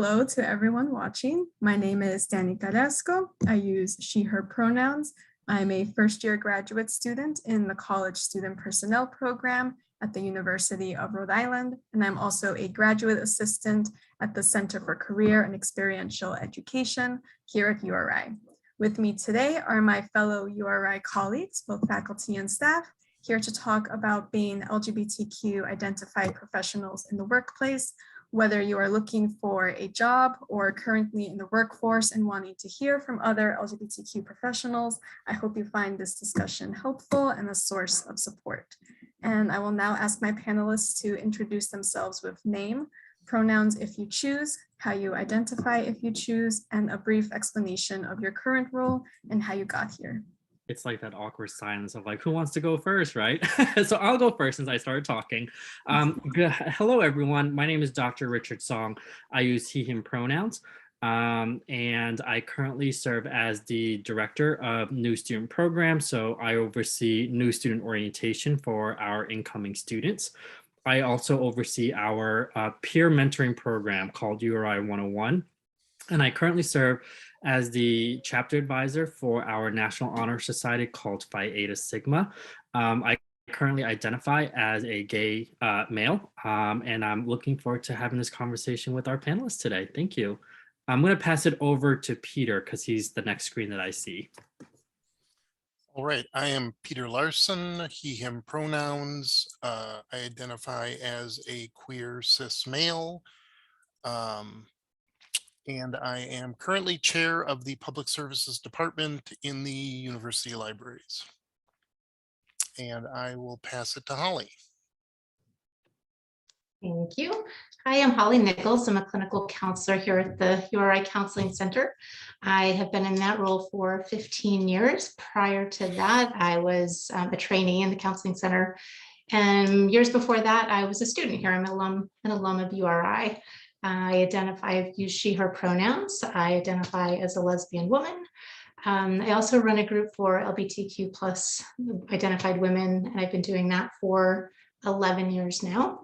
Hello to everyone watching. My name is Dani Carrasco. I use she, her pronouns. I'm a first-year graduate student in the College Student Personnel Program at the University of Rhode Island, and I'm also a graduate assistant at the Center for Career and Experiential Education here at URI. With me today are my fellow URI colleagues, both faculty and staff, here to talk about being LGBTQ identified professionals in the workplace, whether you are looking for a job or currently in the workforce and wanting to hear from other LGBTQ professionals. I hope you find this discussion helpful and a source of support. And I will now ask my panelists to introduce themselves with name, pronouns if you choose, how you identify if you choose, and a brief explanation of your current role and how you got here. It's like that awkward silence of like, who wants to go first, right? So I'll go first since I started talking. Hello, everyone. My name is Dr. Richard Song. I use he, him pronouns. And I currently serve as the director of new student program. So I oversee new student orientation for our incoming students. I also oversee our peer mentoring program called URI 101. And I currently serve as the chapter advisor for our National Honor Society called Phi Eta Sigma. I currently identify as a gay male, and I'm looking forward to having this conversation with our panelists today. Thank you. I'm going to pass it over to Peter because he's the next screen that I see. All right, I am Peter Larson, he, him pronouns. I identify as a queer cis male. And I am currently chair of the Public Services Department in the University Libraries. And I will pass it to Holly. Thank you. Hi, I'm Holly Nichols. I'm a clinical counselor here at the URI Counseling Center. I have been in that role for 15 years. Prior to that, I was a trainee in the counseling center. And years before that, I was a student here. I'm an alum of URI. I use she, her pronouns. I identify as a lesbian woman. I also run a group for LGBTQ plus identified women, and I've been doing that for 11 years now.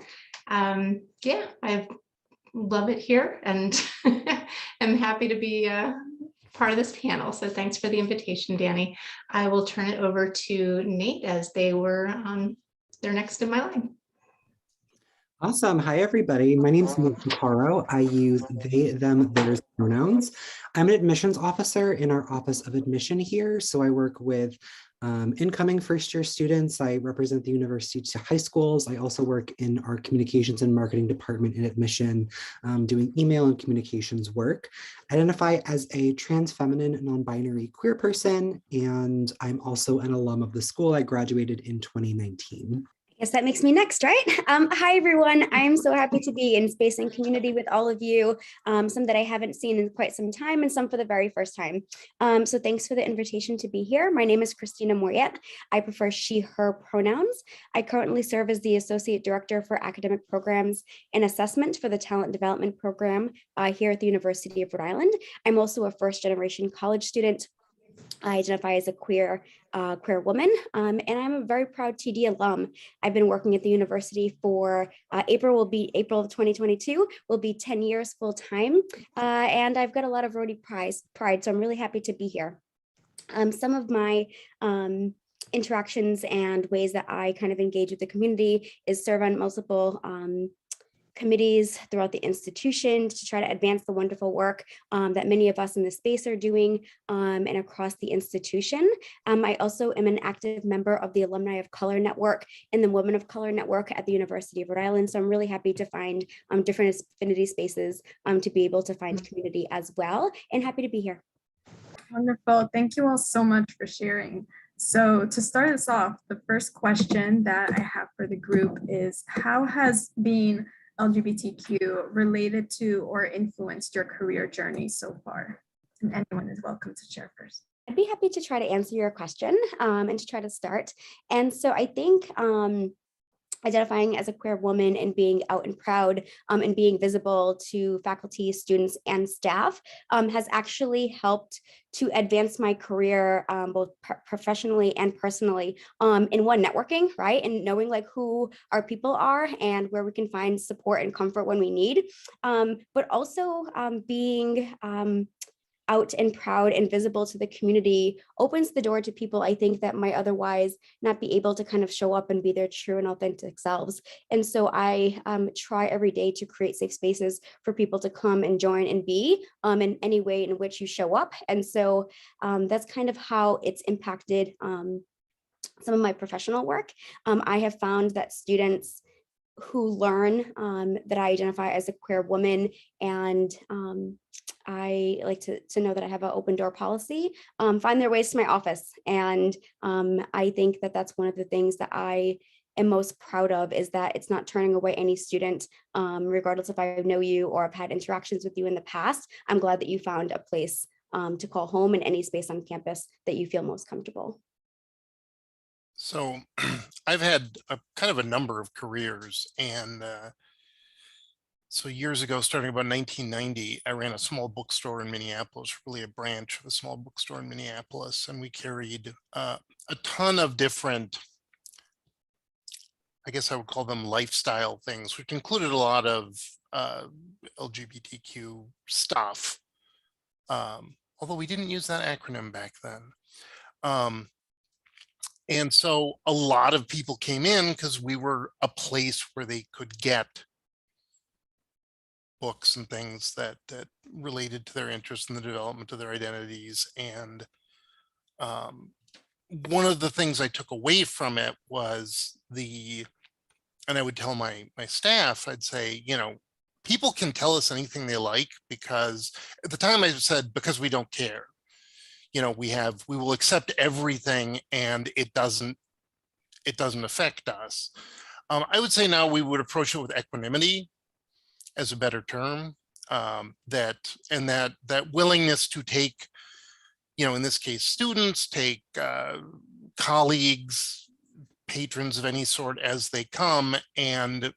Yeah, I love it here and I'm happy to be part of this panel. So thanks for the invitation, Dani. I will turn it over to Nate as they're next in my line. Awesome. Hi, everybody. My name is Nate Picaro. I use they, them, theirs pronouns. I'm an admissions officer in our Office of Admission here. So I work with incoming first-year students. I represent the university to high schools. I also work in our communications and marketing department in admission, doing email and communications work. I identify as a trans feminine, non-binary queer person, and I'm also an alum of the school. I graduated in 2019. I guess that makes me next, right? Hi, everyone. I'm so happy to be in space and community with all of you, some that I haven't seen in quite some time and some for the very first time. So thanks for the invitation to be here. My name is Christina Moriet. I prefer she, her pronouns. I currently serve as the Associate Director for Academic Programs and Assessment for the Talent Development Program here at the University of Rhode Island. I'm also a first-generation college student. I identify as a queer woman, and I'm a very proud TD alum. I've been working at the university for April of 2022 will be 10 years full time, and I've got a lot of Rhody pride, so I'm really happy to be here. Some of my interactions and ways that I kind of engage with the community is serve on multiple committees throughout the institution to try to advance the wonderful work that many of us in this space are doing and across the institution. I also am an active member of the Alumni of Color Network and the Women of Color Network at the University of Rhode Island. So I'm really happy to find different affinity spaces to be able to find community as well, and happy to be here. Wonderful. Thank you all so much for sharing. So to start us off, the first question that I have for the group is, how has being LGBTQ related to or influenced your career journey so far? And anyone is welcome to share first. I'd be happy to try to answer your question and to try to start. And so I think identifying as a queer woman and being out and proud and being visible to faculty, students, and staff has actually helped to advance my career both professionally and personally in one, networking, right? And knowing like who our people are and where we can find support and comfort when we need, but also being out and proud and visible to the community opens the door to people I think that might otherwise not be able to kind of show up and be their true and authentic selves. And so I try every day to create safe spaces for people to come and join and be in any way in which you show up. And so that's kind of how it's impacted some of my professional work. I have found that students who learn that I identify as a queer woman and I like to know that I have an open door policy, find their ways to my office. And I think that that's one of the things that I am most proud of, is that it's not turning away any student, regardless if I know you or have had interactions with you in the past. I'm glad that you found a place to call home in any space on campus that you feel most comfortable. So I've had a kind of a number of careers, and so years ago, starting about 1990, I ran a small bookstore in Minneapolis, really a branch of a small bookstore in Minneapolis, and we carried a ton of different, I guess I would call them lifestyle things, which included a lot of LGBTQ stuff, although we didn't use that acronym back then. And so a lot of people came in because we were a place where they could get books and things that related to their interests and the development of their identities. And one of the things I took away from it was and I would tell my staff, I'd say, you know, people can tell us anything they like, because at the time I said, because we don't care. You know, we will accept everything and it doesn't affect us. I would say now we would approach it with equanimity as a better term, that willingness to take, you know, in this case, students, take colleagues, patrons of any sort as they come, and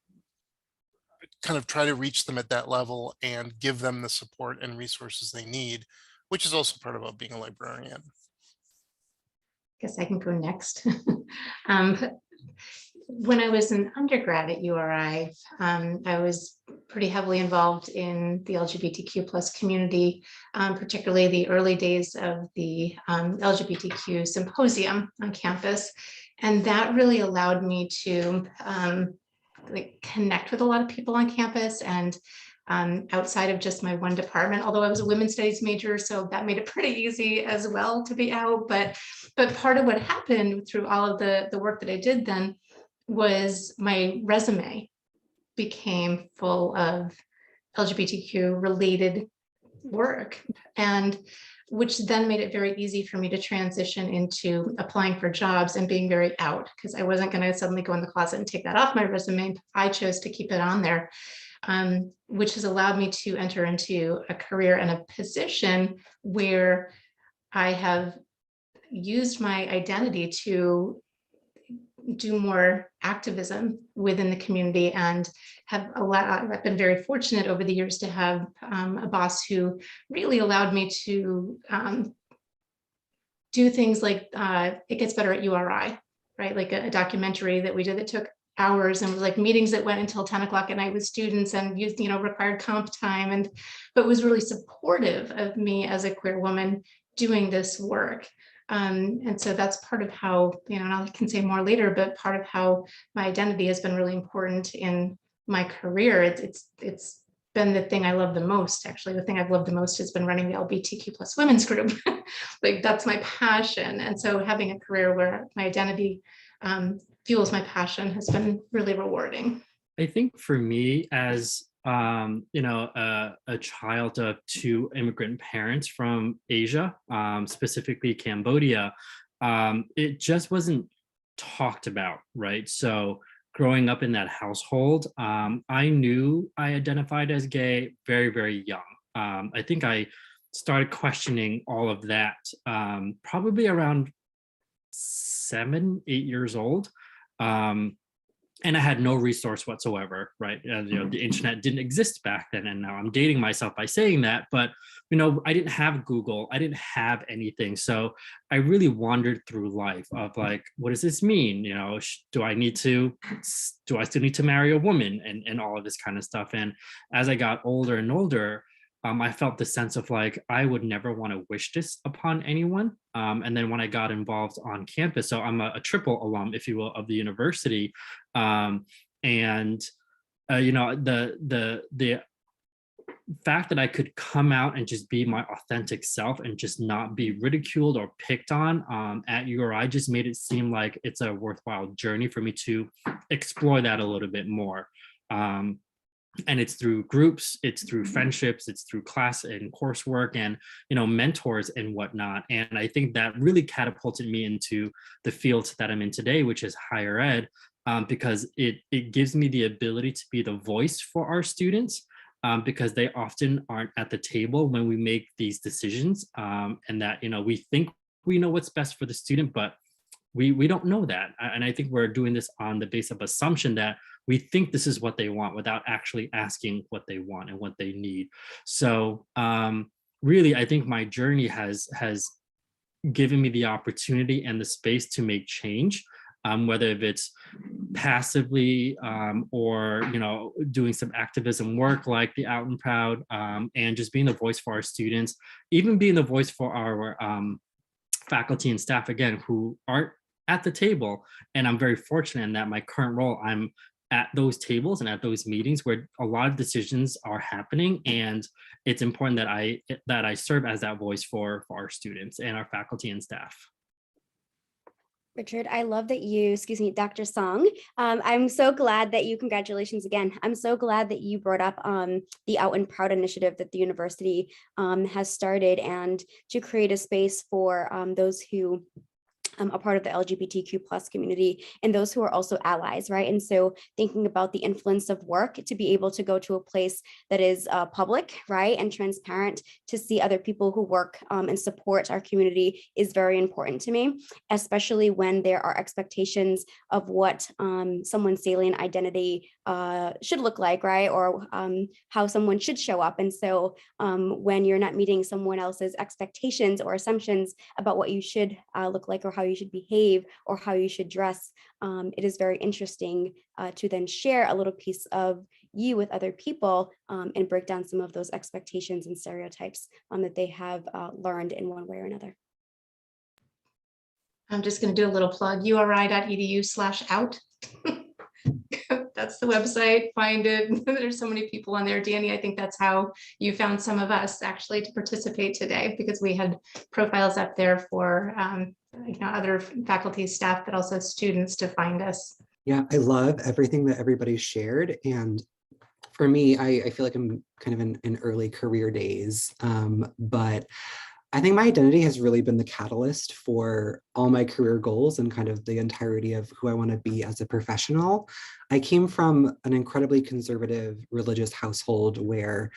kind of try to reach them at that level and give them the support and resources they need, which is also part about being a librarian. Guess I can go next. When I was an undergrad at URI, I was pretty heavily involved in the LGBTQ plus community, particularly the early days of the LGBTQ symposium on campus. And that really allowed me to connect with a lot of people on campus, and outside of just my one department, although I was a women's studies major, so that made it pretty easy as well to be out. But part of what happened through all of the work that I did then was my resume became full of LGBTQ related work, and which then made it very easy for me to transition into applying for jobs and being very out, because I wasn't going to suddenly go in the closet and take that off my resume. I chose to keep it on there, which has allowed me to enter into a career and a position where I have used my identity to do more activism within the community, and I've been very fortunate over the years to have a boss who really allowed me to do things like It Gets Better at URI, right? Like a documentary that we did that took hours and was like meetings that went until 10 o'clock at night with students and used, required comp time, but was really supportive of me as a queer woman doing this work. And so that's part of how, and I can say more later, but part of how my identity has been really important in my career. It's been the thing I love the most. Actually, the thing I've loved the most has been running the LGBTQ plus women's group. Like, that's my passion. And so having a career where my identity fuels my passion has been really rewarding. I think for me, as a child of two immigrant parents from Asia, specifically Cambodia, it just wasn't talked about, right? So growing up in that household, I knew I identified as gay very, very young. I think I started questioning all of that probably around 7, 8 years old. and I had no resource whatsoever, right? You know, the internet didn't exist back then, and now I'm dating myself by saying that. But you know, I didn't have Google, I didn't have anything, so I really wandered through life of like, what does this mean? You know, do I still need to marry a woman, and all of this kind of stuff? And as I got older and older, I felt the sense of like, I would never want to wish this upon anyone. And then when I got involved on campus, so I'm a triple alum, if you will, of the university. And you know, the fact that I could come out and just be my authentic self and just not be ridiculed or picked on at URI just made it seem like it's a worthwhile journey for me to explore that a little bit more. And it's through groups, it's through friendships, it's through class and coursework, and you know, mentors and whatnot. And I think that really catapulted me into the field that I'm in today, which is higher ed, because it gives me the ability to be the voice for our students, because they often aren't at the table when we make these decisions, and that, you know, we think we know what's best for the student, but we don't know that. And I think we're doing this on the base of assumption that we think this is what they want without actually asking what they want and what they need. So really, I think my journey has given me the opportunity and the space to make change, whether if it's passively or, you know, doing some activism work like the Out and Proud, and just being the voice for our students, even being the voice for our faculty and staff, again, who aren't at the table. And I'm very fortunate in that my current role, I'm at those tables and at those meetings where a lot of decisions are happening, and it's important that I serve as that voice for our students and our faculty and staff. Richard, I love that you, excuse me, Dr. Song. I'm so glad that you, congratulations again. I'm so glad that you brought up the Out and Proud initiative that the university has started, and to create a space for those who a part of the LGBTQ plus community and those who are also allies, right? And so thinking about the influence of work to be able to go to a place that is public, right, and transparent, to see other people who work and support our community is very important to me, especially when there are expectations of what someone's salient identity should look like, right, or how someone should show up. And so when you're not meeting someone else's expectations or assumptions about what you should look like, or how you should behave, or how you should dress, it is very interesting to then share a little piece of you with other people and break down some of those expectations and stereotypes that they have learned in one way or another. I'm just going to do a little plug, uri.edu/out. That's the website, find it. There's so many people on there. Danny, I think that's how you found some of us actually to participate today, because we had profiles up there for other faculty, staff, but also students to find us. Yeah, I love everything that everybody shared. And for me, I feel like I'm kind of in early career days, but I think my identity has really been the catalyst for all my career goals and kind of the entirety of who I want to be as a professional. I came from an incredibly conservative religious household where,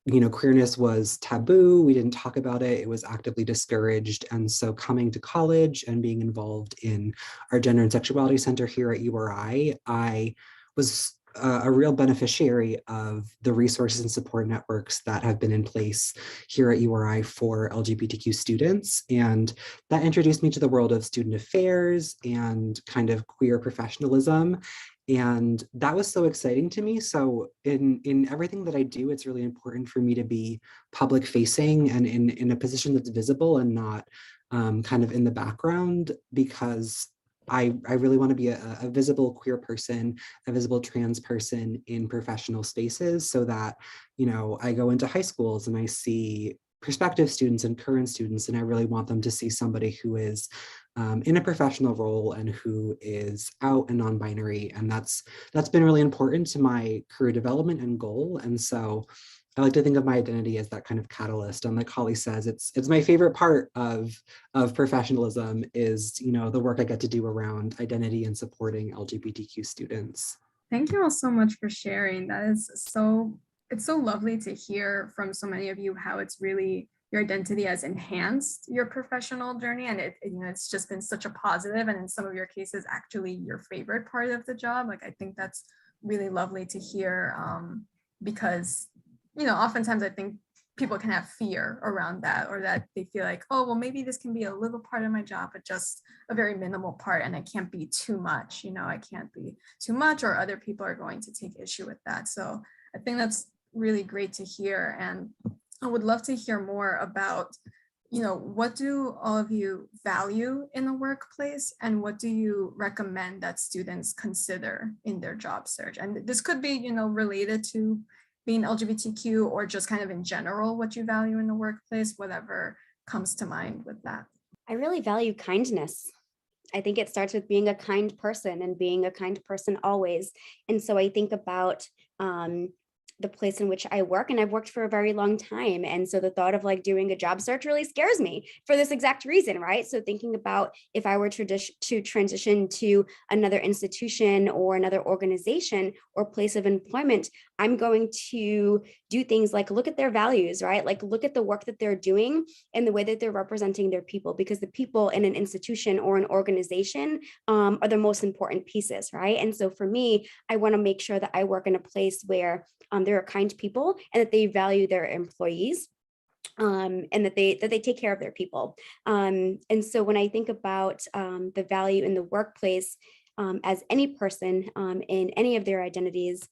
you know, queerness was taboo. We didn't talk about it. It was actively discouraged. And so coming to college and being involved in our Gender and Sexuality Center here at URI, I was a real beneficiary of the resources and support networks that have been in place here at URI for LGBTQ students. And that introduced me to the world of student affairs and kind of queer professionalism. And that was so exciting to me. So in everything that I do, it's really important for me to be public facing and in a position that's visible and not kind of in the background, because I really want to be a visible queer person, a visible trans person in professional spaces, so that, you know, I go into high schools and I see prospective students and current students, and I really want them to see somebody who is in a professional role and who is out and non-binary. And that's been really important to my career development and goal. And so I like to think of my identity as that kind of catalyst. And like Holly says, it's my favorite part of professionalism is, you know, the work I get to do around identity and supporting LGBTQ students. Thank you all so much for sharing. It's so lovely to hear from so many of you how it's really your identity has enhanced your professional journey, and it's just been such a positive, and in some of your cases actually your favorite part of the job. Like, I think that's really lovely to hear, because oftentimes I think people can have fear around that, or that they feel like, oh, well, maybe this can be a little part of my job, but just a very minimal part, and it can't be too much. I can't be too much, or other people are going to take issue with that. So I think that's really great to hear. And I would love to hear more about, what do all of you value in the workplace, and what do you recommend that students consider in their job search? And this could be, related to being LGBTQ, or just kind of in general, what you value in the workplace, whatever comes to mind with that. I really value kindness. I think it starts with being a kind person, and being a kind person always. And so I think about the place in which I work, and I've worked for a very long time. And so the thought of like doing a job search really scares me for this exact reason, right? So thinking about if I were to transition to another institution or another organization or place of employment, I'm going to do things like look at their values, right? Like look at the work that they're doing and the way that they're representing their people, because the people in an institution or an organization are the most important pieces, right? And so for me, I want to make sure that I work in a place where there are kind people, and that they value their employees, and that they take care of their people. And so when I think about the value in the workplace, as any person in any of their identities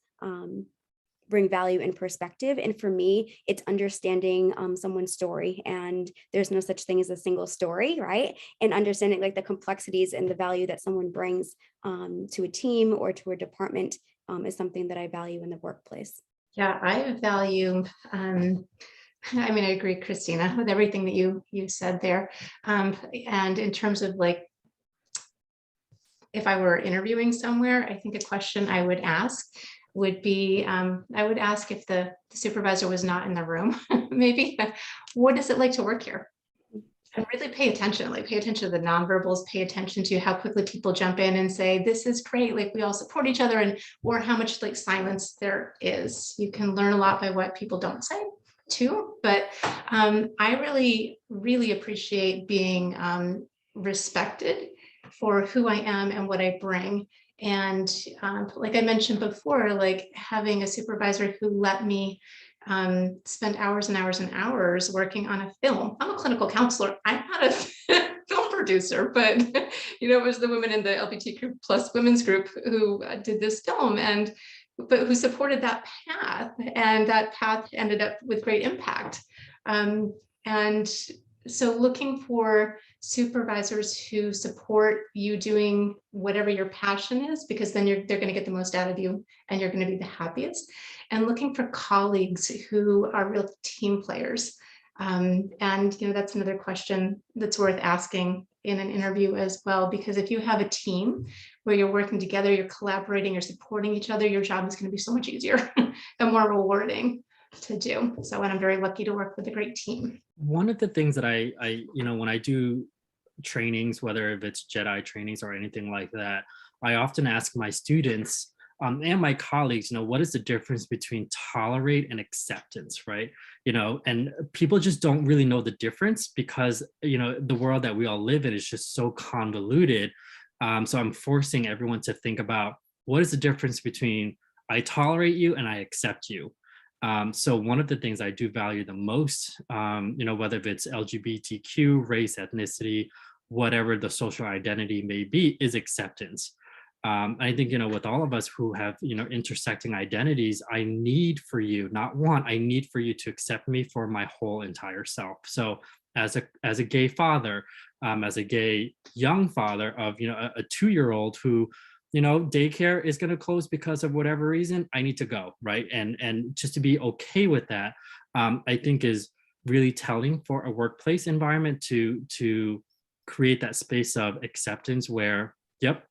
bring value and perspective. And for me, it's understanding someone's story, and there's no such thing as a single story, right? And understanding like the complexities and the value that someone brings to a team or to a department is something that I value in the workplace. Yeah, I value, I agree, Christina, with everything that you said there. And in terms of like, if I were interviewing somewhere, I think a question I would ask would be, I would ask if the supervisor was not in the room, maybe, what is it like to work here? And really pay attention to the nonverbals, pay attention to how quickly people jump in and say, this is great, like we all support each other, and or how much like silence there is. You can learn a lot by what people don't say too. But I really, really appreciate being respected for who I am and what I bring. And like I mentioned before, like having a supervisor who let me spend hours and hours and hours working on a film. I'm a clinical counselor. I'm not a film producer, but it was the women in the LGBTQ plus women's group who did this film, but who supported that path, and that path ended up with great impact. And so looking for supervisors who support you doing whatever your passion is, because then they're going to get the most out of you and you're going to be the happiest. And looking for colleagues who are real team players. And that's another question that's worth asking in an interview as well, because if you have a team where you're working together, you're collaborating, you're supporting each other, your job is going to be so much easier and more rewarding to do. So, and I'm very lucky to work with a great team. One of the things that I when I do trainings, whether if it's Jedi trainings or anything like that, I often ask my students and my colleagues, what is the difference between tolerate and acceptance, right? And people just don't really know the difference, because, the world that we all live in is just so convoluted. So I'm forcing everyone to think about, what is the difference between I tolerate you and I accept you? So one of the things I do value the most, whether it's LGBTQ, race, ethnicity, whatever the social identity may be, is acceptance. I think, with all of us who have, intersecting identities, I need for you, not want, I need for you to accept me for my whole entire self. So as a gay father, as a gay young father of, a 2-year-old who, daycare is going to close because of whatever reason, I need to go, right? And just to be okay with that, I think is really telling for a workplace environment to create that space of acceptance where, yep,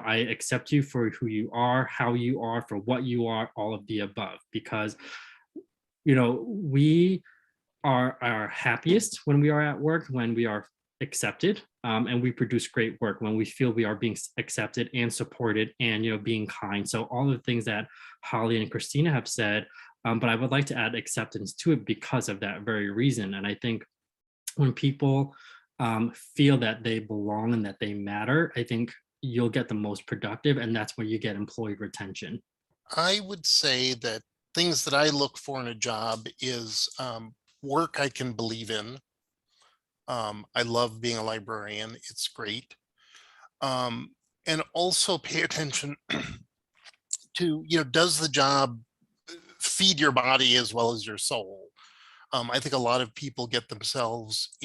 I accept you for who you are, how you are, for what you are, all of the above, because, we are our happiest when we are at work, when we are accepted, and we produce great work when we feel we are being accepted and supported and, being kind. So all the things that Holly and Christina have said, but I would like to add acceptance to it because of that very reason. And I think when people feel that they belong and that they matter, I think you'll get the most productive, and that's where you get employee retention. I would say that things that I look for in a job is work I can believe in. I love being a librarian. It's great. And also pay attention to, does the job feed your body as well as your soul? I think a lot of people get themselves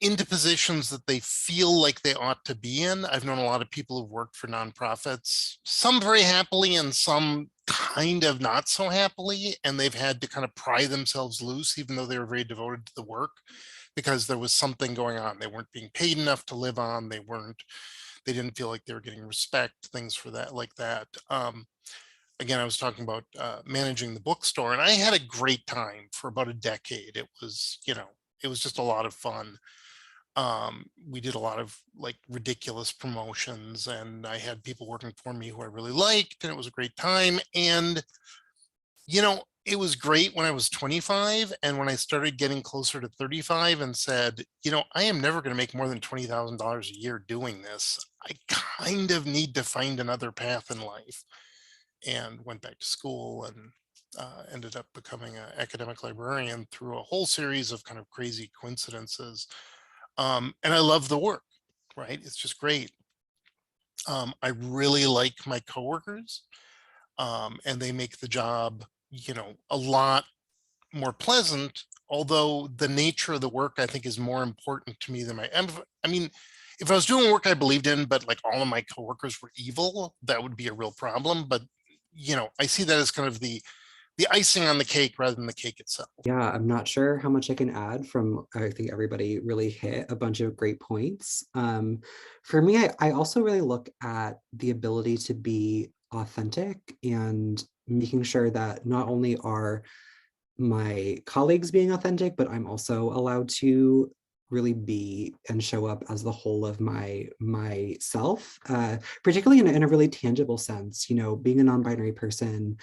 into positions that they feel like they ought to be in. I've known a lot of people who've worked for nonprofits, some very happily and some kind of not so happily, and they've had to kind of pry themselves loose, even though they were very devoted to the work, because there was something going on. They weren't being paid enough to live on. They didn't feel like they were getting respect, things for that, like that. Again, I was talking about managing the bookstore, and I had a great time for about a decade. It was just a lot of fun. We did a lot of like ridiculous promotions, and I had people working for me who I really liked, and it was a great time. And it was great when I was 25, and when I started getting closer to 35 and said, I am never going to make more than $20,000 a year doing this. I kind of need to find another path in life, and went back to school and ended up becoming an academic librarian through a whole series of kind of crazy coincidences. And I love the work, right? It's just great. I really like my coworkers, and they make the job, a lot more pleasant, although the nature of the work I think is more important to me than I mean, if I was doing work I believed in, but like all of my coworkers were evil, that would be a real problem. But, I see that as kind of the icing on the cake rather than the cake itself. Yeah, I'm not sure how much I can add from, I think everybody really hit a bunch of great points. For me, I also really look at the ability to be authentic and making sure that not only are my colleagues being authentic, but I'm also allowed to really be and show up as the whole of myself, particularly in a really tangible sense. Being a non-binary person,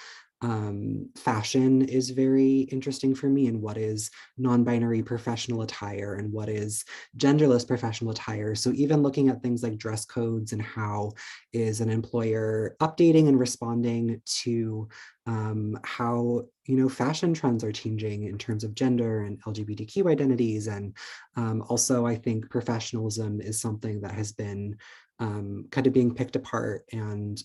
fashion is very interesting for me, and what is non-binary professional attire and what is genderless professional attire. So even looking at things like dress codes and how is an employer updating and responding to how fashion trends are changing in terms of gender and LGBTQ identities. And also I think professionalism is something that has been kind of being picked apart and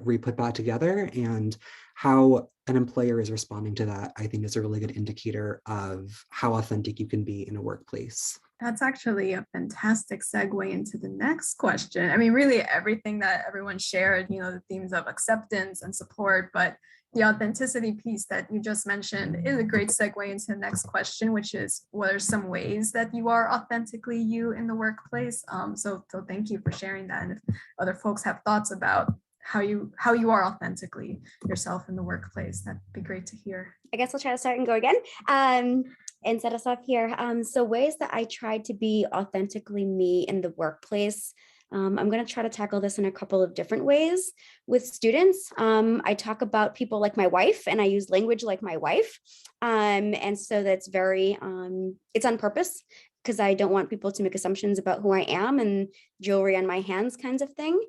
re-put back together, and how an employer is responding to that, I think, is a really good indicator of how authentic you can be in a workplace. That's actually a fantastic segue into the next question. I mean, really everything that everyone shared, the themes of acceptance and support, but the authenticity piece that you just mentioned is a great segue into the next question, which is, what are some ways that you are authentically you in the workplace? So thank you for sharing that. And if other folks have thoughts about how you are authentically yourself in the workplace, that'd be great to hear. I guess I'll try to start and go again and set us off here. So ways that I try to be authentically me in the workplace. I'm going to try to tackle this in a couple of different ways with students. I talk about people like my wife, and I use language like my wife. And so that's it's on purpose, because I don't want people to make assumptions about who I am and jewelry on my hands kinds of thing.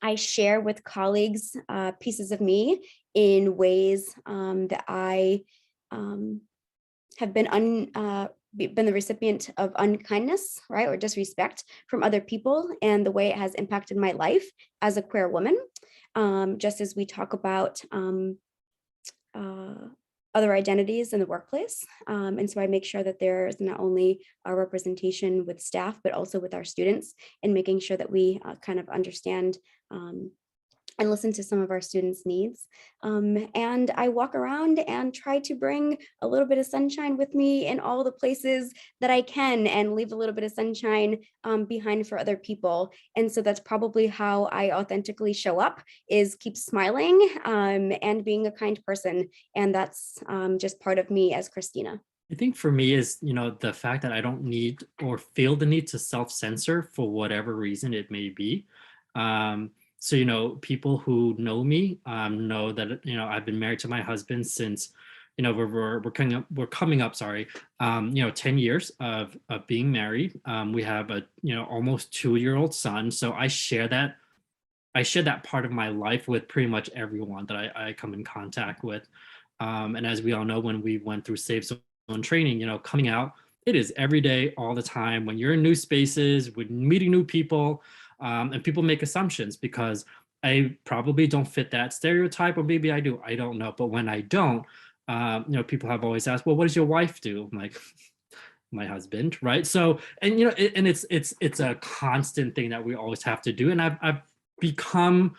I share with colleagues pieces of me in ways that I have been the recipient of unkindness, right, or disrespect from other people, and the way it has impacted my life as a queer woman. Just as we talk about other identities in the workplace. And so I make sure that there is not only our representation with staff, but also with our students, and making sure that we kind of understand and listen to some of our students' needs. And I walk around and try to bring a little bit of sunshine with me in all the places that I can, and leave a little bit of sunshine behind for other people. And so that's probably how I authentically show up, is keep smiling and being a kind person. And that's just part of me as Christina. I think for me is, the fact that I don't need or feel the need to self-censor for whatever reason it may be. So, people who know me know that, I've been married to my husband since you know, we're coming up, sorry, you know, 10 years of being married. We have a, you know, almost 2-year-old son. So I share that part of my life with pretty much everyone that I come in contact with. And as we all know, when we went through Safe Zone training, you know, coming out, it is every day, all the time. When you're in new spaces, when meeting new people, and people make assumptions because I probably don't fit that stereotype, or maybe I do. I don't know. But when I don't, you know, people have always asked, "Well, what does your wife do?" I'm like, "My husband," right? So, and you know, and it's a constant thing that we always have to do. And I've become,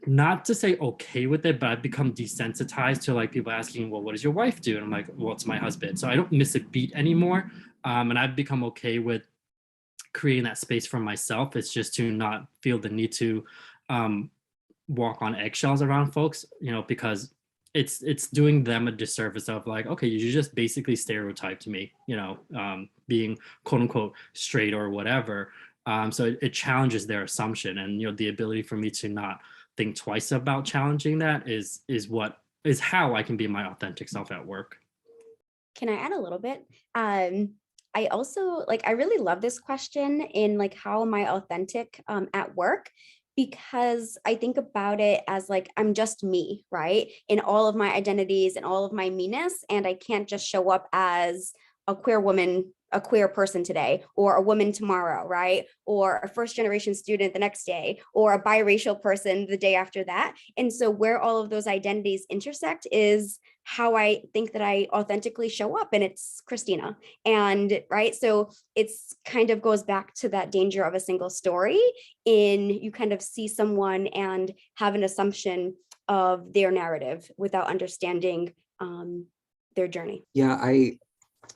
not to say okay with it, but I've become desensitized to like people asking, well, what does your wife do? And I'm like, well, it's my husband. So I don't miss a beat anymore. And I've become okay with creating that space for myself. It's just to not feel the need to um, walk on eggshells around folks, you know, because it's doing them a disservice of like, okay, you just basically stereotyped me, you know, being quote unquote straight or whatever. So it challenges their assumption, and you know, the ability for me to not think twice about challenging that is how I can be my authentic self at work. Can I add a little bit? I also like, I really love this question in like, how am I authentic at work? Because I think about it as like, I'm just me, right? In all of my identities and all of my meanness. And I can't just show up as a queer woman, a queer person today, or a woman tomorrow, right? Or a first generation student the next day, or a biracial person the day after that. And so where all of those identities intersect is how I think that I authentically show up, and it's Christina. And right, so it's kind of goes back to that danger of a single story, in you kind of see someone and have an assumption of their narrative without understanding their journey. Yeah,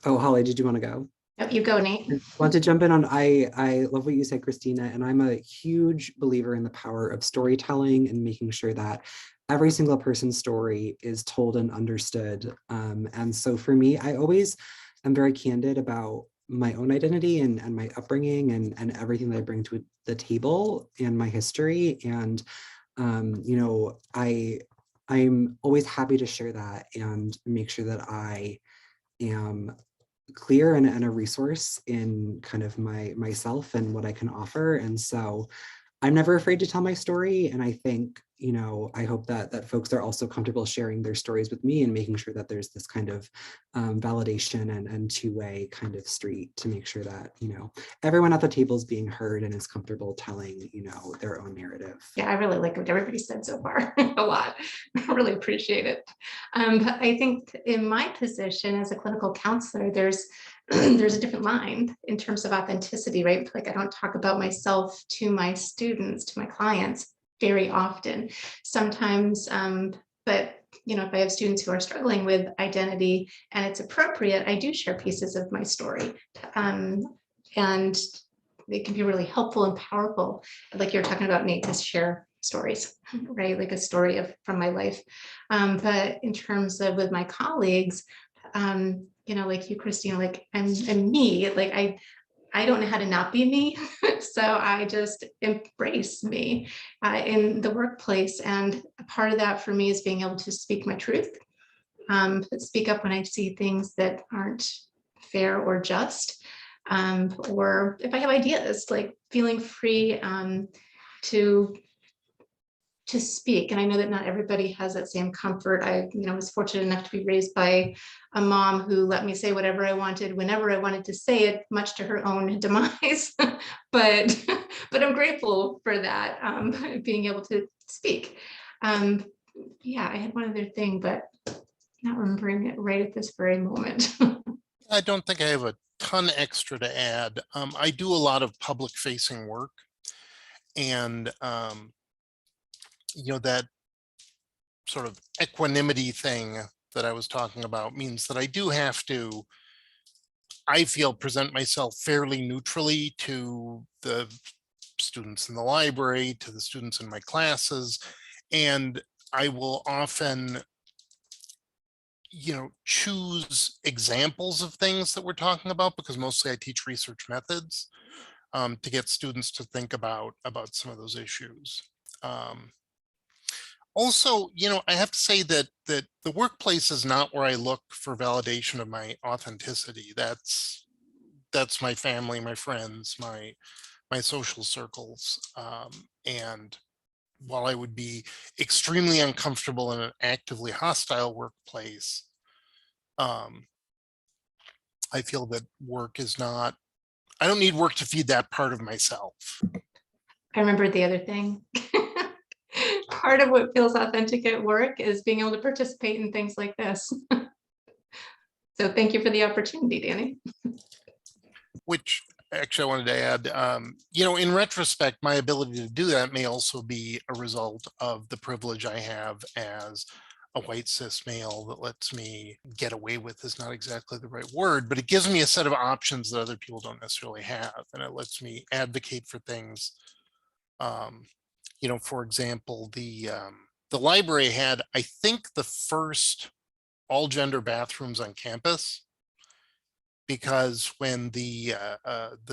oh, Holly, did you want to go? Oh, you go, Nate. I want to jump in on, I love what you said, Christina, and I'm a huge believer in the power of storytelling and making sure that every single person's story is told and understood. And so for me, I always am very candid about my own identity and my upbringing and everything that I bring to the table and my history. And, you know, I'm always happy to share that and make sure that I am clear and a resource in kind of myself and what I can offer. And so I'm never afraid to tell my story. And I think, you know, I hope that folks are also comfortable sharing their stories with me and making sure that there's this kind of validation and two-way kind of street to make sure that, you know, everyone at the table is being heard and is comfortable telling, you know, their own narrative. Yeah, I really like what everybody said so far, a lot. I really appreciate it. But I think in my position as a clinical counselor, there's a different line in terms of authenticity, right? Like I don't talk about myself to my students, to my clients very often. Sometimes, but you know, if I have students who are struggling with identity and it's appropriate, I do share pieces of my story. And it can be really helpful and powerful. Like you're talking about, Nate, to share stories, right? Like a story from my life. But in terms of with my colleagues, you know, like you, Christina, like I'm me, like I don't know how to not be me. So I just embrace me in the workplace. And a part of that for me is being able to speak my truth, speak up when I see things that aren't fair or just, or if I have ideas, like feeling free to speak. And I know that not everybody has that same comfort. I, you know, was fortunate enough to be raised by a mom who let me say whatever I wanted, whenever I wanted to say it, much to her own demise. but I'm grateful for that, being able to speak. Yeah, I had one other thing, but not remembering it right at this very moment. I don't think I have a ton extra to add. I do a lot of public facing work, and you know, that sort of equanimity thing that I was talking about means that I do have to, I feel, present myself fairly neutrally to the students in the library, to the students in my classes, and I will often, you know, choose examples of things that we're talking about, because mostly I teach research methods, to get students to think about some of those issues. Also, I have to say that the workplace is not where I look for validation of my authenticity. That's my family, my friends, my social circles. And while I would be extremely uncomfortable in an actively hostile workplace, I feel that work is not, I don't need work to feed that part of myself. I remembered the other thing. Part of what feels authentic at work is being able to participate in things like this. So thank you for the opportunity, Danny. Which actually I wanted to add, in retrospect, my ability to do that may also be a result of the privilege I have as a white cis male that lets me get away with is not exactly the right word, but it gives me a set of options that other people don't necessarily have. And it lets me advocate for things. For example, the library had, I think, the first all gender bathrooms on campus, because when the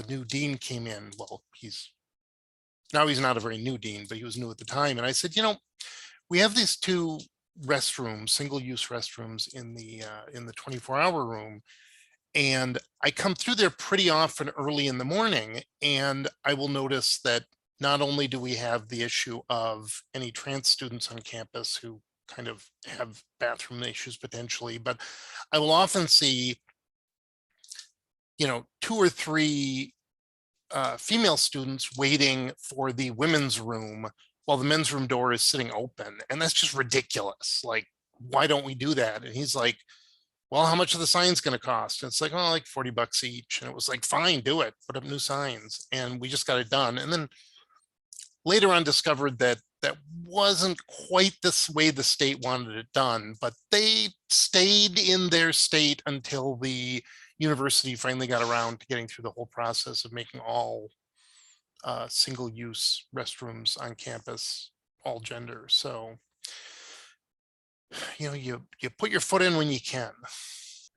new dean came in, well, he's not a very new dean, but he was new at the time. And I said, we have these two restrooms, single-use restrooms in the 24-hour room. And I come through there pretty often early in the morning, and I will notice that not only do we have the issue of any trans students on campus who kind of have bathroom issues potentially, but I will often see, 2 or 3 female students waiting for the women's room while the men's room door is sitting open. And that's just ridiculous. Like, why don't we do that? And he's like, well, how much are the signs going to cost? And it's like, oh, like $40 each. And it was like, fine, do it, put up new signs. And we just got it done. And then later on discovered that that wasn't quite this way the state wanted it done, but they stayed in their state until the university finally got around to getting through the whole process of making all single-use restrooms on campus all gender. So, you put your foot in when you can.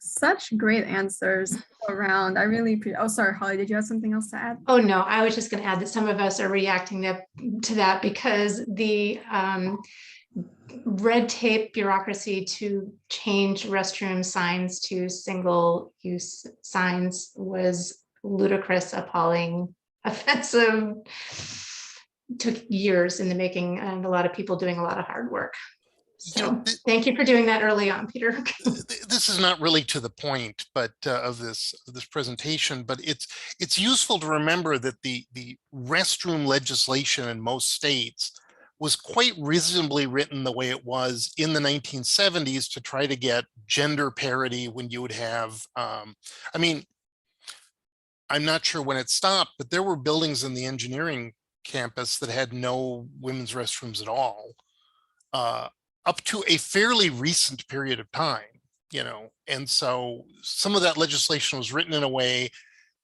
Such great answers around. I really appreciate. Oh, sorry, Holly, did you have something else to add? Oh, no, I was just going to add that some of us are reacting to that because the red tape bureaucracy to change restroom signs to single use signs was ludicrous, appalling, offensive, took years in the making, and a lot of people doing a lot of hard work. So thank you for doing that early on, Peter. This is not really to the point, but of this presentation, but it's useful to remember that the restroom legislation in most states was quite reasonably written the way it was in the 1970s to try to get gender parity when you would have, I mean, I'm not sure when it stopped, but there were buildings in the engineering campus that had no women's restrooms at all, up to a fairly recent period of time, and so some of that legislation was written in a way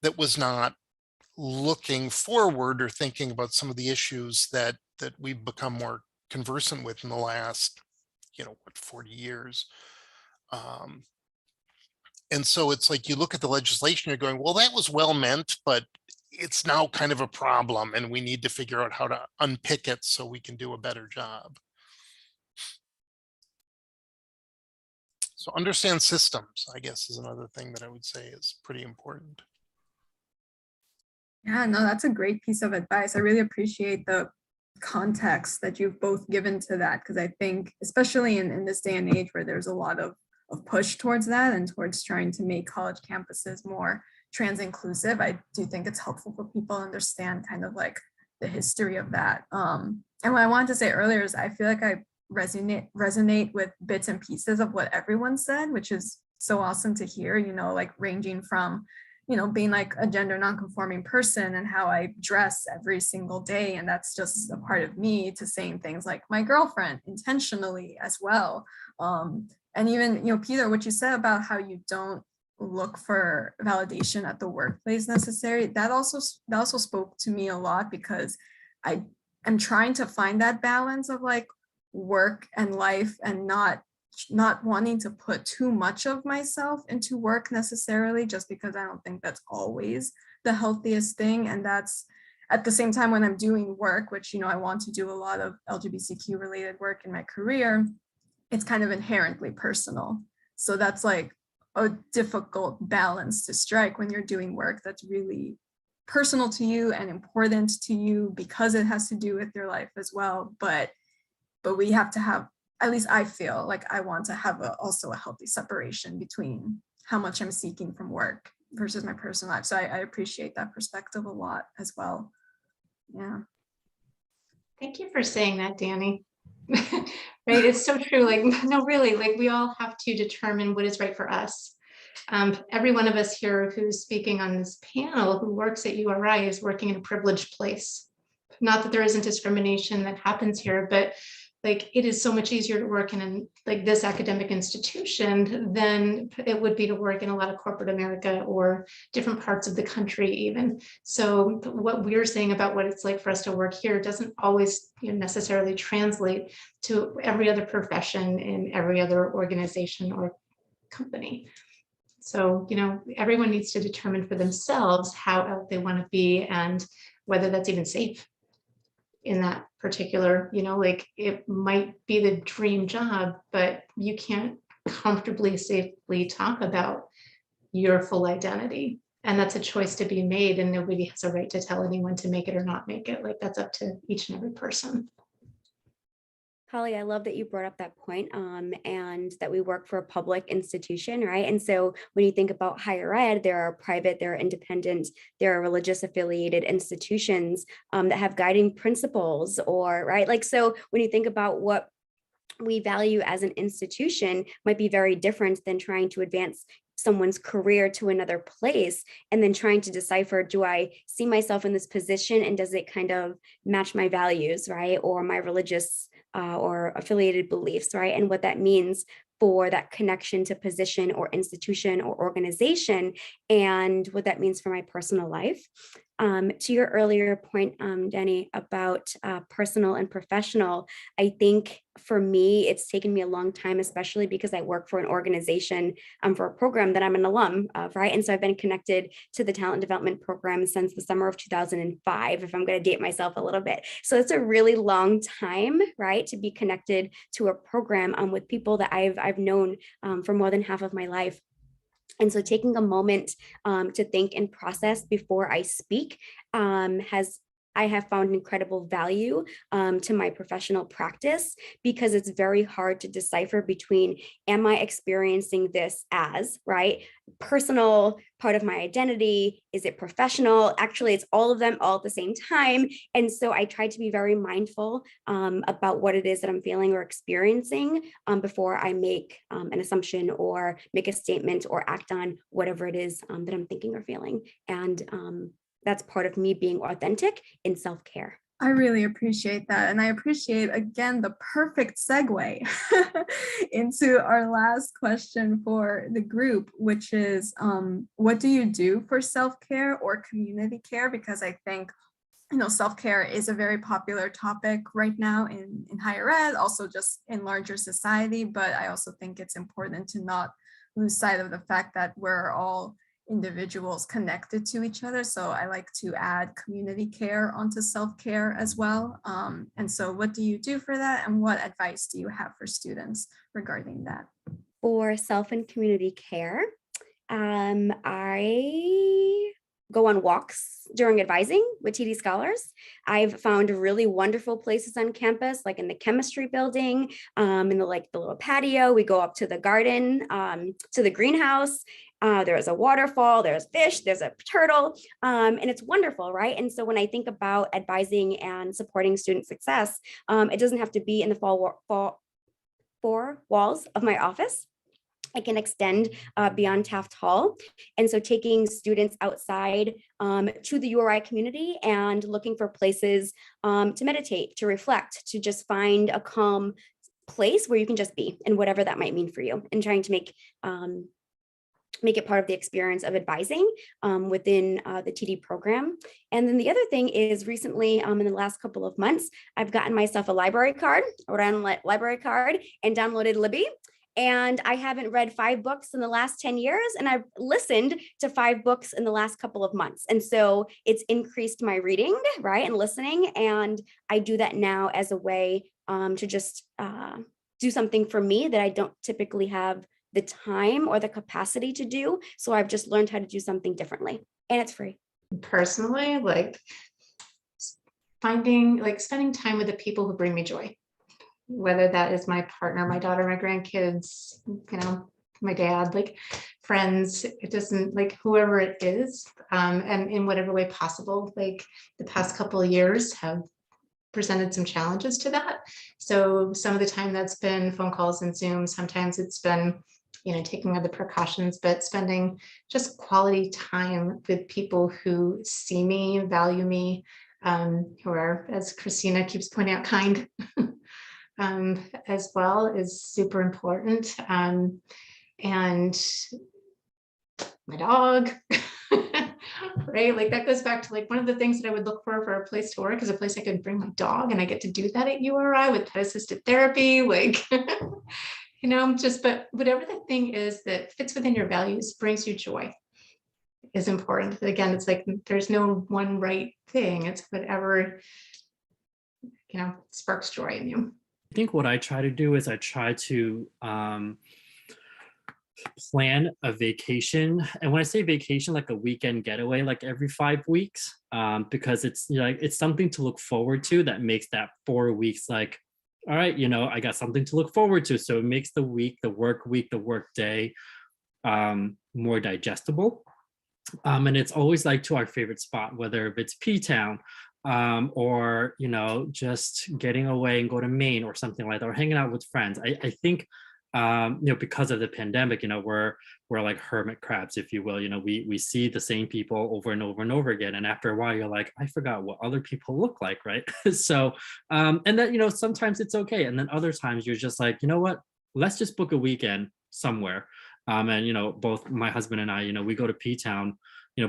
that was not looking forward or thinking about some of the issues that we've become more conversant with in the last, 40 years. And so it's like you look at the legislation, you're going, well, that was well meant, but it's now kind of a problem, and we need to figure out how to unpick it so we can do a better job. So understand systems, I guess, is another thing that I would say is pretty important. Yeah, no, that's a great piece of advice. I really appreciate the context that you've both given to that, because I think, especially in this day and age where there's a lot of push towards that and towards trying to make college campuses more trans inclusive, I do think it's helpful for people to understand kind of like the history of that. And what I wanted to say earlier is I feel like I resonate with bits and pieces of what everyone said, which is so awesome to hear, like ranging from, being like a gender nonconforming person and how I dress every single day. And that's just a part of me, to saying things like my girlfriend intentionally as well. And even, Peter, what you said about how you don't look for validation at the workplace necessary, that also spoke to me a lot, because I am trying to find that balance of like work and life, and not wanting to put too much of myself into work necessarily, just because I don't think that's always the healthiest thing. And at the same time, when I'm doing work, which, I want to do a lot of LGBTQ related work in my career, it's kind of inherently personal. So that's like a difficult balance to strike when you're doing work that's really personal to you and important to you because it has to do with your life as well. But we have to have, at least I feel like I want to have also a healthy separation between how much I'm seeking from work versus my personal life. So I appreciate that perspective a lot as well. Yeah. Thank you for saying that, Danny. Right, it's so true. Like, no, really, like we all have to determine what is right for us. Every one of us here who's speaking on this panel who works at URI is working in a privileged place. Not that there isn't discrimination that happens here, but like it is so much easier to work in like this academic institution than it would be to work in a lot of corporate America or different parts of the country even. So what we're saying about what it's like for us to work here doesn't always necessarily translate to every other profession in every other organization or company. So, everyone needs to determine for themselves how out they want to be and whether that's even safe in that particular, like it might be the dream job, but you can't comfortably, safely talk about your full identity. And that's a choice to be made, and nobody has a right to tell anyone to make it or not make it. Like that's up to each and every person. Holly, I love that you brought up that point, and that we work for a public institution, right? And so when you think about higher ed, there are private, there are independent, there are religious affiliated institutions that have guiding principles, or right? Like, so when you think about what we value as an institution might be very different than trying to advance someone's career to another place and then trying to decipher, do I see myself in this position and does it kind of match my values, right? Or my religious or affiliated beliefs, right? And what that means for that connection to position or institution or organization, and what that means for my personal life. To your earlier point, Danny, about personal and professional, I think for me, it's taken me a long time, especially because I work for an organization for a program that I'm an alum of, right? And so I've been connected to the talent development program since the summer of 2005, if I'm going to date myself a little bit. So it's a really long time, right, to be connected to a program with people that I've known for more than half of my life. And so taking a moment to think and process before I speak I have found incredible value to my professional practice, because it's very hard to decipher between, am I experiencing this as, right, personal part of my identity? Is it professional? Actually, it's all of them all at the same time. And so I try to be very mindful about what it is that I'm feeling or experiencing before I make an assumption or make a statement or act on whatever it is that I'm thinking or feeling. And that's part of me being authentic in self-care. I really appreciate that. And I appreciate, again, the perfect segue into our last question for the group, which is, what do you do for self-care or community care? Because I think, self-care is a very popular topic right now in higher ed, also just in larger society. But I also think it's important to not lose sight of the fact that we're all individuals connected to each other. So I like to add community care onto self-care as well. And so what do you do for that? And what advice do you have for students regarding that? For self and community care, I go on walks during advising with TD Scholars. I've found really wonderful places on campus, like in the chemistry building, in the little patio. We go up to the garden, to the greenhouse. There's a waterfall, there's fish, there's a turtle, and it's wonderful, right? And so when I think about advising and supporting student success, it doesn't have to be in the four walls of my office. I can extend beyond Taft Hall. And so taking students outside to the URI community and looking for places to meditate, to reflect, to just find a calm place where you can just be, and whatever that might mean for you, and trying to make it part of the experience of advising within the TD program. And then the other thing is, recently in the last couple of months, I've gotten myself a library card, a Rhode Island library card, and downloaded Libby. And I haven't read 5 books in the last 10 years, and I've listened to 5 books in the last couple of months. And so it's increased my reading, right, and listening. And I do that now as a way to just do something for me that I don't typically have the time or the capacity to do. So I've just learned how to do something differently, and it's free. Personally, like spending time with the people who bring me joy, whether that is my partner, my daughter, my grandkids, my dad, like friends, it doesn't, like whoever it is, and in whatever way possible. Like the past couple of years have presented some challenges to that. So some of the time that's been phone calls and Zoom. Sometimes it's been, taking other precautions, but spending just quality time with people who see me, value me, who are, as Christina keeps pointing out, kind as well, is super important. And my dog, right? Like that goes back to like one of the things that I would look for a place to work is a place I could bring my dog, and I get to do that at URI with pet assisted therapy, like, but whatever the thing is that fits within your values, brings you joy, is important. Again, it's like there's no one right thing. It's whatever, sparks joy in you. I think what I try to do is I try to plan a vacation. And when I say vacation, like a weekend getaway, like every 5 weeks, because it's it's something to look forward to that makes that 4 weeks like, all right, I got something to look forward to. So it makes the week, the work day more digestible. And it's always like to our favorite spot, whether if it's P-Town, or just getting away and go to Maine or something like that, or hanging out with friends. I think because of the pandemic, we're like hermit crabs, if you will. We see the same people over and over and over again, and after a while you're like, I forgot what other people look like, right? So and then sometimes it's okay, and then other times you're just like, what, let's just book a weekend somewhere. And both my husband and I, we go to P-Town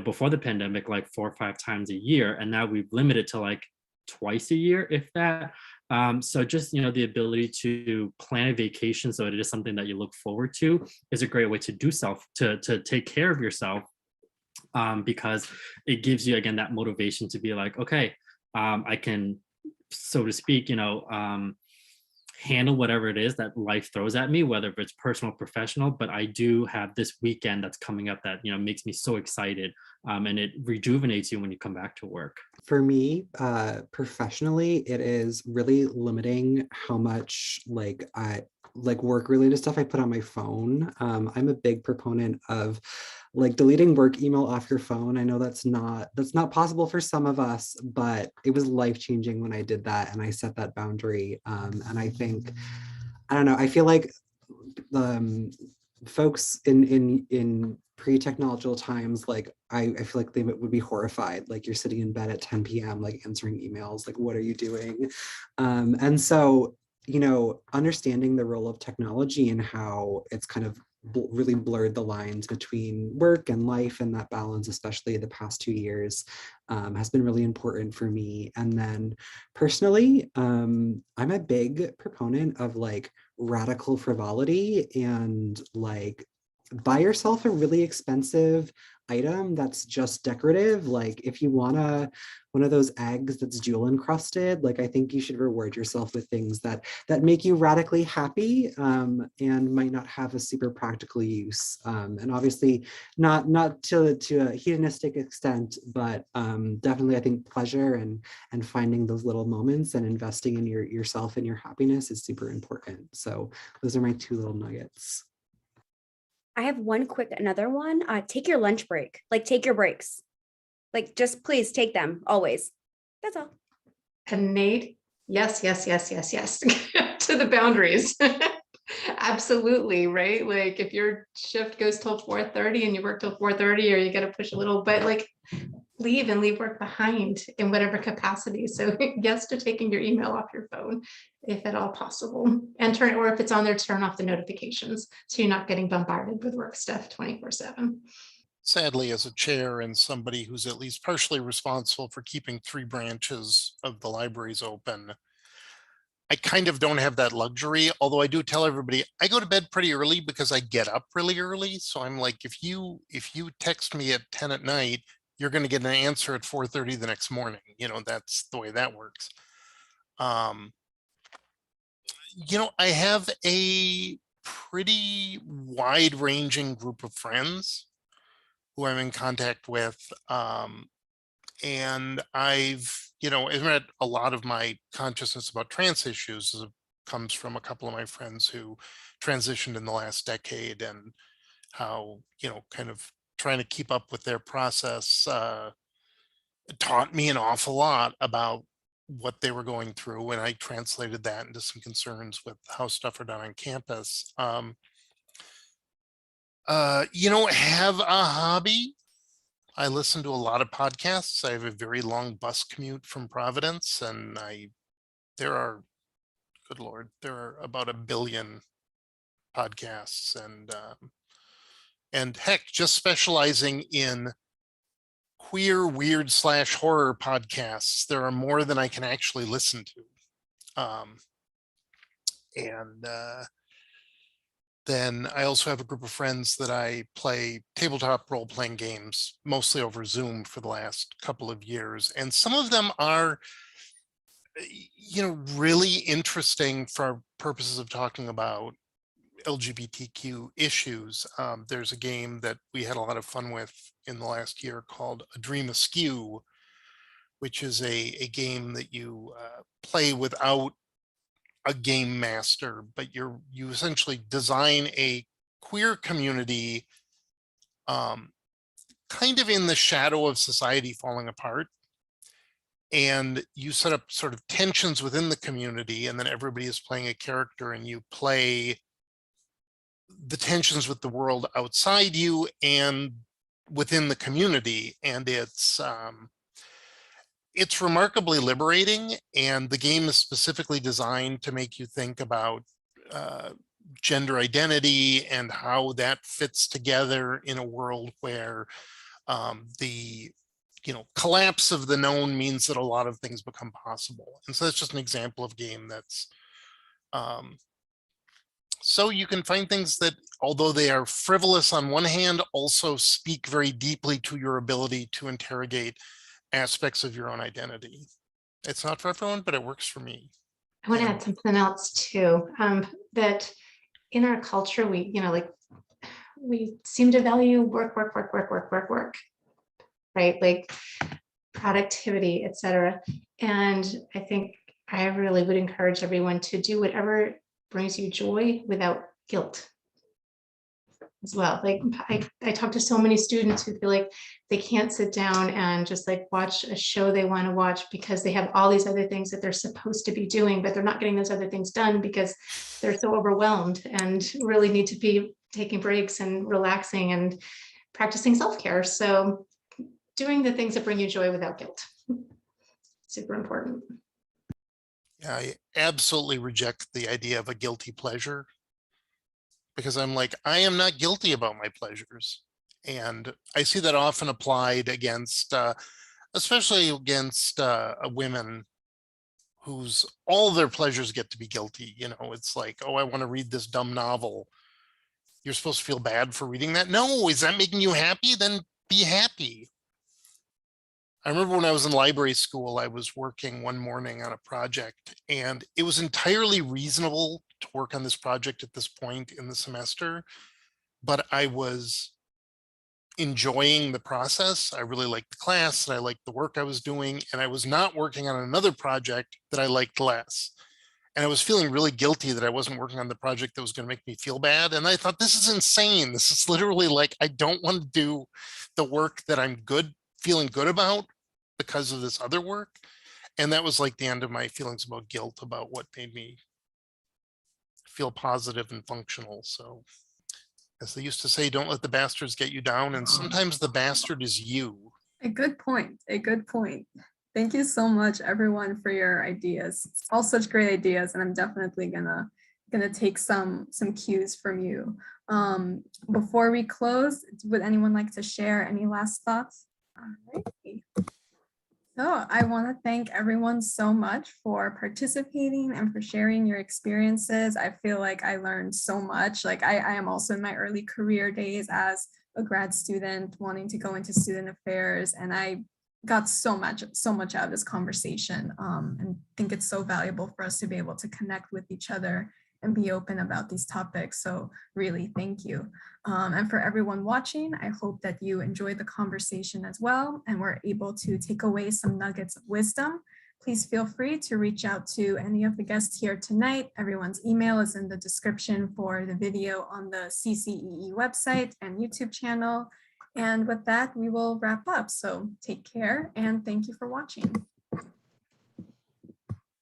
before the pandemic like 4 or 5 times a year, and now we've limited to like twice a year, if that. So just the ability to plan a vacation so it is something that you look forward to is a great way to do to take care of yourself, because it gives you again that motivation to be like, okay, I can, so to speak, handle whatever it is that life throws at me, whether it's personal or professional. But I do have this weekend that's coming up that makes me so excited, and it rejuvenates you when you come back to work. For me, professionally, it is really limiting how much like work related stuff I put on my phone. I'm a big proponent of like deleting work email off your phone. I know that's not possible for some of us, but it was life-changing when I did that and I set that boundary. And I think, I don't know, I feel like folks in pre-technological times, like I feel like they would be horrified. Like you're sitting in bed at 10 p.m. like answering emails, like what are you doing? And so, understanding the role of technology and how it's kind of really blurred the lines between work and life, and that balance, especially the past 2 years, has been really important for me. And then personally, I'm a big proponent of like radical frivolity, and like buy yourself a really expensive item that's just decorative. Like if you want one of those eggs that's jewel encrusted, like I think you should reward yourself with things that make you radically happy, and might not have a super practical use, and obviously not to a hedonistic extent, but definitely I think pleasure and finding those little moments and investing in yourself and your happiness is super important. So those are my 2 little nuggets. I have another one. Take your lunch break, like take your breaks. Like just please take them always. That's all. And Nate, yes to the boundaries. Absolutely, right? Like if your shift goes till 4:30 and you work till 4:30, or you got to push a little, but like leave work behind in whatever capacity. So yes to taking your email off your phone if at all possible, and or if it's on there, turn off the notifications so you're not getting bombarded with work stuff 24/7. Sadly, as a chair and somebody who's at least partially responsible for keeping 3 branches of the libraries open, I kind of don't have that luxury, although I do tell everybody I go to bed pretty early because I get up really early. So I'm like, if you text me at 10 at night, you're going to get an answer at 4:30 the next morning. You know, that's the way that works. You know, I have a pretty wide ranging group of friends who I'm in contact with. And I've, you know, met a lot of my consciousness about trans issues comes from a couple of my friends who transitioned in the last decade, and how, you know, kind of trying to keep up with their process taught me an awful lot about what they were going through, and I translated that into some concerns with how stuff are done on campus. You know, have a hobby. I listen to a lot of podcasts. I have a very long bus commute from Providence, and there are, good Lord, there are about 1 billion podcasts, and heck, just specializing in queer, weird / horror podcasts, there are more than I can actually listen to. Then I also have a group of friends that I play tabletop role-playing games, mostly over Zoom, for the last couple of years. And some of them are, you know, really interesting for purposes of talking about LGBTQ issues. There's a game that we had a lot of fun with in the last year called A Dream Askew, which is a game that you play without a game master, but you essentially design a queer community kind of in the shadow of society falling apart, and you set up sort of tensions within the community, and then everybody is playing a character, and you play the tensions with the world outside you and within the community. And it's remarkably liberating, and the game is specifically designed to make you think about gender identity and how that fits together in a world where the, you know, collapse of the known means that a lot of things become possible. And so that's just an example of game that's so you can find things that, although they are frivolous on one hand, also speak very deeply to your ability to interrogate aspects of your own identity. It's not for everyone, but it works for me. I want to add something else too, that in our culture, we, you know, like we seem to value work, right? Like productivity, etc. And I think I really would encourage everyone to do whatever brings you joy without guilt as well. Like I talk to so many students who feel like they can't sit down and just like watch a show they want to watch because they have all these other things that they're supposed to be doing, but they're not getting those other things done because they're so overwhelmed and really need to be taking breaks and relaxing and practicing self-care. So doing the things that bring you joy without guilt, super important. Yeah, I absolutely reject the idea of a guilty pleasure, because I'm like, I am not guilty about my pleasures. And I see that often applied against, especially against women whose all their pleasures get to be guilty. You know, it's like, oh, I want to read this dumb novel. You're supposed to feel bad for reading that? No, is that making you happy? Then be happy. I remember when I was in library school, I was working one morning on a project, and it was entirely reasonable to work on this project at this point in the semester, but I was enjoying the process. I really liked the class, and I liked the work I was doing, and I was not working on another project that I liked less. And I was feeling really guilty that I wasn't working on the project that was going to make me feel bad. And I thought, this is insane. This is literally like, I don't want to do the work that I'm feeling good about because of this other work. And that was like the end of my feelings about guilt about what made me feel positive and functional. So as they used to say, don't let the bastards get you down. And sometimes the bastard is you. A good point. A good point. Thank you so much, everyone, for your ideas. It's all such great ideas, and I'm definitely gonna take some cues from you. Before we close, would anyone like to share any last thoughts? All right. So I want to thank everyone so much for participating and for sharing your experiences. I feel like I learned so much. Like I am also in my early career days as a grad student wanting to go into student affairs, and I got so much out of this conversation, and think it's so valuable for us to be able to connect with each other and be open about these topics. So really, thank you. And for everyone watching, I hope that you enjoyed the conversation as well and were able to take away some nuggets of wisdom. Please feel free to reach out to any of the guests here tonight. Everyone's email is in the description for the video on the CCEE website and YouTube channel. And with that, we will wrap up. So take care and thank you for watching.